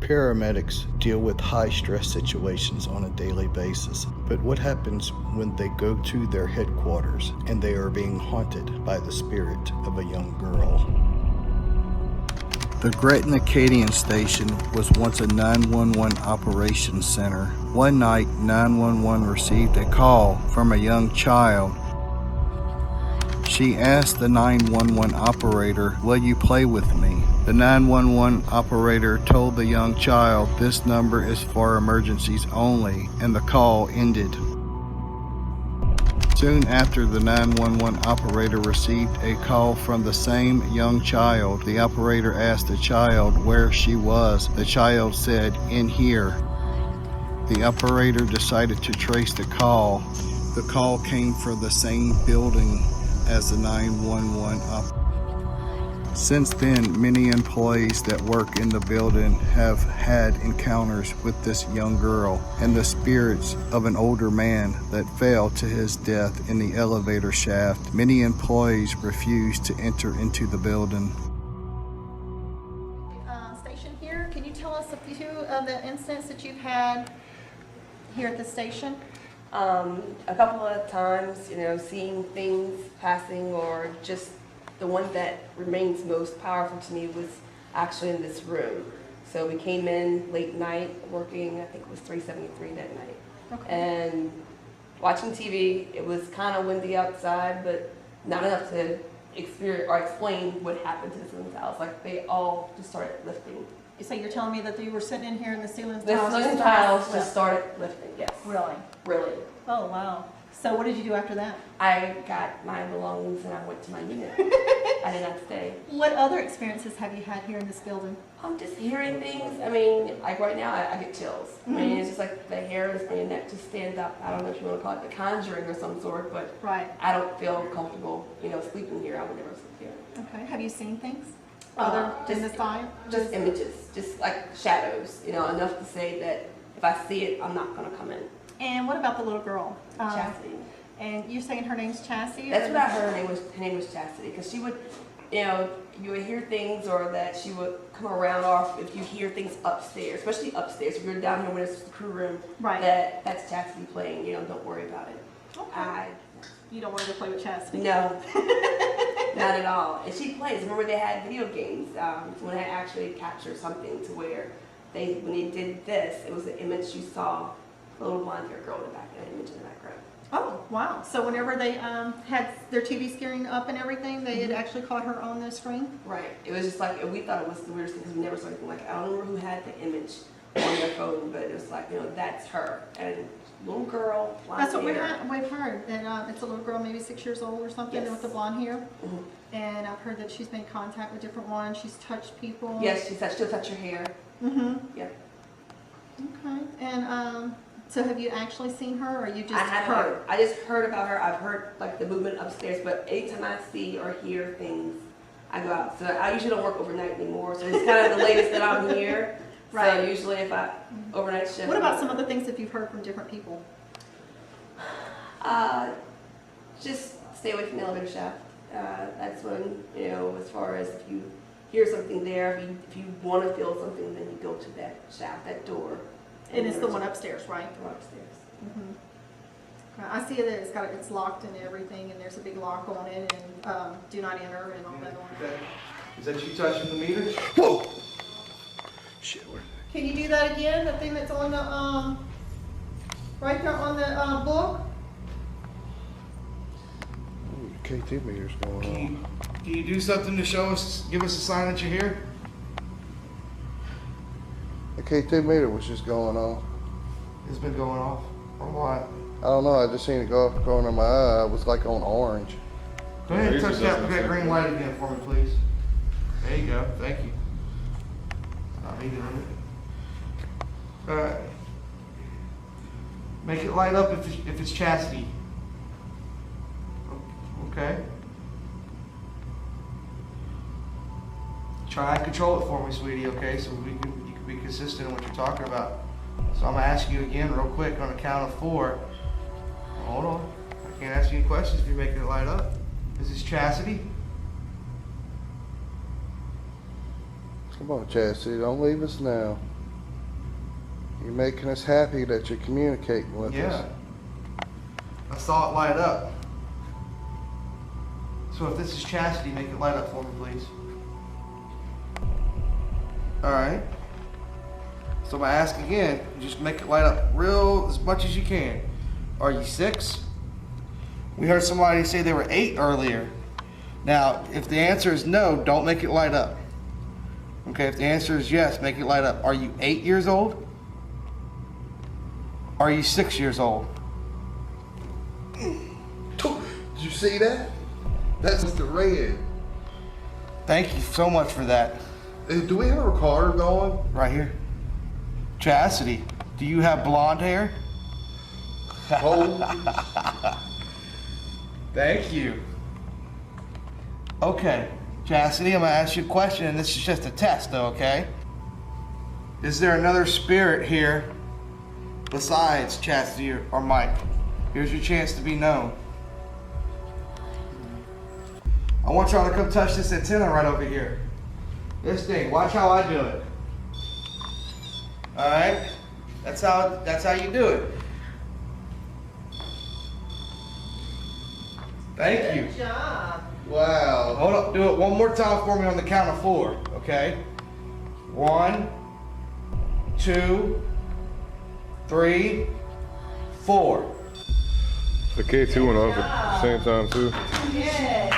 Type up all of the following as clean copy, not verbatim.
Paramedics deal with high-stress situations on a daily basis, but what happens when they go to their headquarters and they are being haunted by the spirit of a young girl? The Gretna Acadian station was once a 911 operations center. One night, 911 received a call from a young child. She asked the 911 operator, "Will you play with me?" The 911 operator told the young child, "This number is for emergencies only," and the call ended. Soon after, the 911 operator received a call from the same young child. The operator asked the child where she was. The child said, "In here." The operator decided to trace the call. The call came from the same building as the 911 operator. Since then, many employees that work in the building have had encounters with this young girl and the spirits of an older man that fell to his death in the elevator shaft. Many employees refuse to enter into the building. Station here, can you tell us a few of the incidents that you've had here at the station? A couple of times, seeing things passing, or just the one that remains most powerful to me was actually in this room. So we came in late night working, I think it was 373 that night. Okay. And watching TV, it was kind of windy outside, but not enough to experience or explain what happened to the ceiling tiles. Like, they all just started lifting. So you're telling me that you were sitting in here and the ceiling The ceiling tiles just started lifting, yes. Really? Really. Oh, wow. So what did you do after that? I got my belongings and I went to my unit. I did not stay. What other experiences have you had here in this building? I'm just hearing things. I mean, like right now, I get chills. I mean, it's just like the hairs on your neck just stand up. I don't know if you want to call it the conjuring or some sort, but Right. I don't feel comfortable, sleeping here. I would never sleep here. Okay. Have you seen things other than this time? Just images, just like shadows, enough to say that if I see it, I'm not going to come in. And what about the little girl? Chastity. And you're saying her name's Chastity? That's what I heard. Her name was Chastity, because she would, you would hear things, or that she would come around, or if you hear things upstairs, especially upstairs. If you're down here when it's the crew room, Right. That's Chastity playing. Don't worry about it. Okay. You don't want her to play with Chastity? No, not at all. And she plays. Remember, they had video games when they actually captured something to where when they did this, it was an image you saw, a little blonde hair girl in the back, and an image in the background. Oh, wow. So whenever they had their TV screen up and everything, they had actually caught her on the screen? Right. It was just like, we thought it was the weirdest thing because we never saw anything like it. I don't remember who had the image on their phone, but it was like, that's her. And little girl, blonde That's what hair. we've heard. That it's a little girl, maybe 6 years old or something, Yes. with the blonde hair. Mm-hmm. And I've heard that she's made contact with different ones. She's touched people. Yes, she'll touch your hair. Mm-hmm. Yep. Okay. And so have you actually seen her, or you just I had heard? I just heard about her. I've heard like the movement upstairs, but anytime I see or hear things, I go out. So I usually don't work overnight anymore. So it's kind of the latest that I'm here. Right. So usually if I overnight shift. What about some other things that you've heard from different people? Just stay away from the elevator shaft. That's when, as far as if you hear something there, if you want to feel something, then you go to that shaft, that door. And it's the one upstairs, right? The one upstairs. Mm-hmm. I see that it's locked and everything, and there's a big lock on it, and do not enter and all that on it. Is that you touching the meter? Whoa! Shit, where? Can you do that again? The thing that's on the right there on the book. Ooh, the KT meter's going on. Can you do something to show us, give us a sign that you're here? The K2 meter was just going off. It's been going off. Or what? I don't know, I just seen it go off the corner of my eye. It was like on orange. Go ahead and touch that green light again for me, please. There you go. Thank you. Not needed, is it? Alright. Make it light up if it's Chastity. Okay. Try and control it for me, sweetie, okay? So you can be consistent in what you're talking about. So I'm gonna ask you again real quick on the count of 4. Hold on. I can't ask you any questions if you're making it light up. Is this Chastity? Come on, Chastity, don't leave us now. You're making us happy that you're communicating with Yeah. us. I saw it light up. So if this is Chastity, make it light up for me, please. Alright. So I'm gonna ask again, just make it light up real as much as you can. Are you 6? We heard somebody say they were 8 earlier. Now, if the answer is no, don't make it light up. Okay, if the answer is yes, make it light up. Are you 8 years old? Are you 6 years old? Did you see that? That's the red. Thank you so much for that. Do we have a recorder going? Right here. Chastity, do you have blonde hair? Holy Thank you. Okay, Chastity, I'm gonna ask you a question, and this is just a test, though, okay? Is there another spirit here besides Chastity or Mike? Here's your chance to be known. I want y'all to come touch this antenna right over here. This thing, watch how I do it. All right, that's how you do it. Thank you. Good job. Wow. Hold up, do it one more time for me on the count of 4, okay? 1, 2, 3, 4. The K2 went off at the same time too. Good.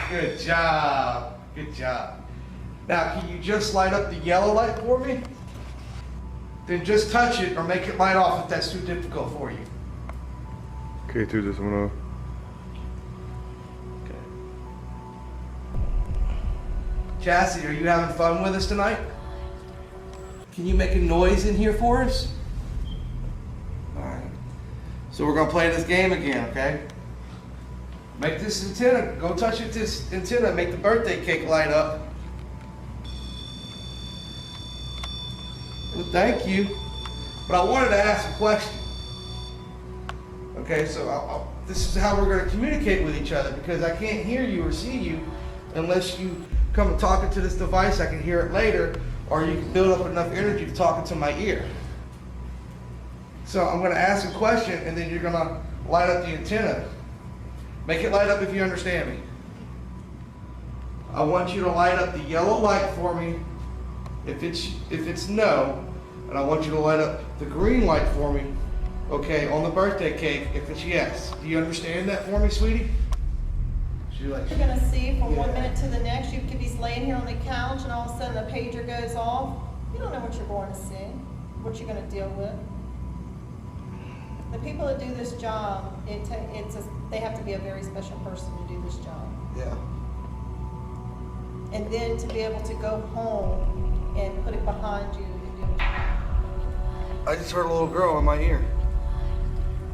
Good job. Good job. Now, can you just light up the yellow light for me? Then just touch it or make it light off if that's too difficult for you. K2 just went off. Okay. Chastity, are you having fun with us tonight? Can you make a noise in here for us? Alright. So we're gonna play this game again, okay? Make this antenna, go touch it, this antenna, make the birthday cake light up. Well, thank you. But I wanted to ask a question. Okay, so this is how we're going to communicate with each other, because I can't hear you or see you unless you come and talk into this device. I can hear it later, or you can build up enough energy to talk into my ear. So I'm going to ask a question, and then you're going to light up the antenna. Make it light up if you understand me. I want you to light up the yellow light for me if it's no, and I want you to light up the green light for me, okay, on the birthday cake if it's yes. Do you understand that for me, sweetie? You're gonna see from 1 minute to the next, you could be laying here on the couch and all of a sudden the pager goes off. You don't know what you're going to see, what you're gonna deal with. The people that do this job, they have to be a very special person to do this job. Yeah. And then to be able to go home and put it behind you and do it. I just heard a little girl in my ear.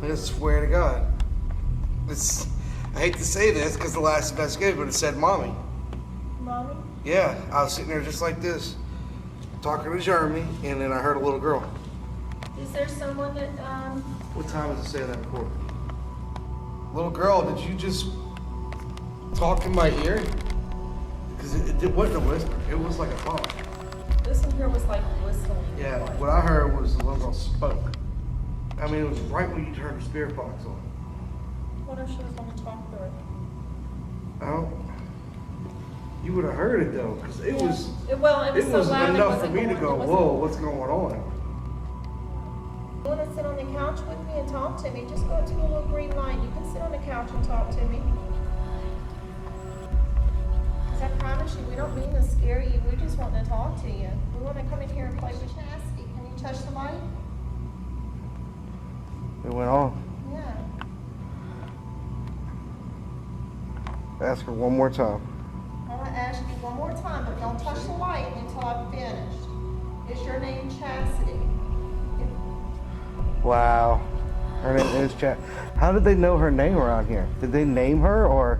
I swear to God. I hate to say this because the last investigation, but it said mommy. Mommy? Yeah, I was sitting there just like this, talking to Jeremy, and then I heard a little girl. Is there someone that, What time does it say that recording? Little girl, did you just talk in my ear? Because it wasn't a whisper, it was like a thought. this one here was like whistling. Yeah, what I heard was the little girl spoke. I mean, it was right when you turned the spirit box on. What if she was gonna talk to her? Oh, you would have heard it though, because it was Well, it was so loud. enough for me to go, whoa, what's going on? You wanna sit on the couch with me and talk to me? Just go up to the little green light. You can sit on the couch and talk to me. 'Cause I promise you, we don't mean to scare you. We just want to talk to you. We want to come in here and play with Chastity. Can you touch the light? It went on. Yeah. Ask her one more time. I want to ask you one more time, but don't touch the light until I'm finished. Is your name Chastity? Wow. Her name is Chat. How did they know her name around here? Did they name her, or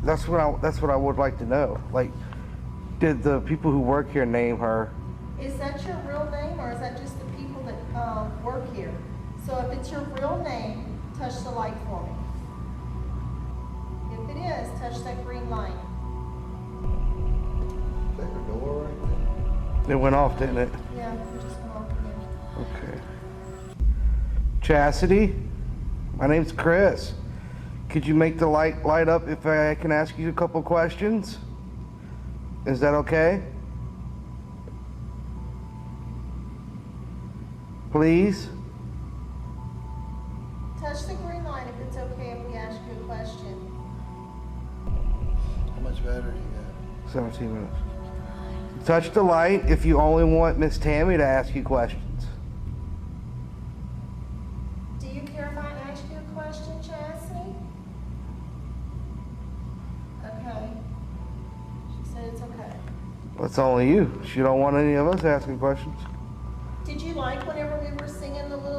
that's what I would like to know. Like, did the people who work here name her? Is that your real name, or is that just the people that work here? So if it's your real name, touch the light for me. If it is, touch that green light. Is that the door right there? It went off, didn't it? Yeah, there's Chastity? My name's Chris. Could you make the light up if I can ask you a couple questions? Is that okay? Please? Touch the green light if it's okay if we ask you a question. How much battery you got? 17 minutes. Touch the light if you only want Miss Tammy to ask you questions. Do you care if I ask you a question, Chastity? Okay. She said it's okay. That's only you. She don't want any of us asking questions. Did you like whenever we were singing the little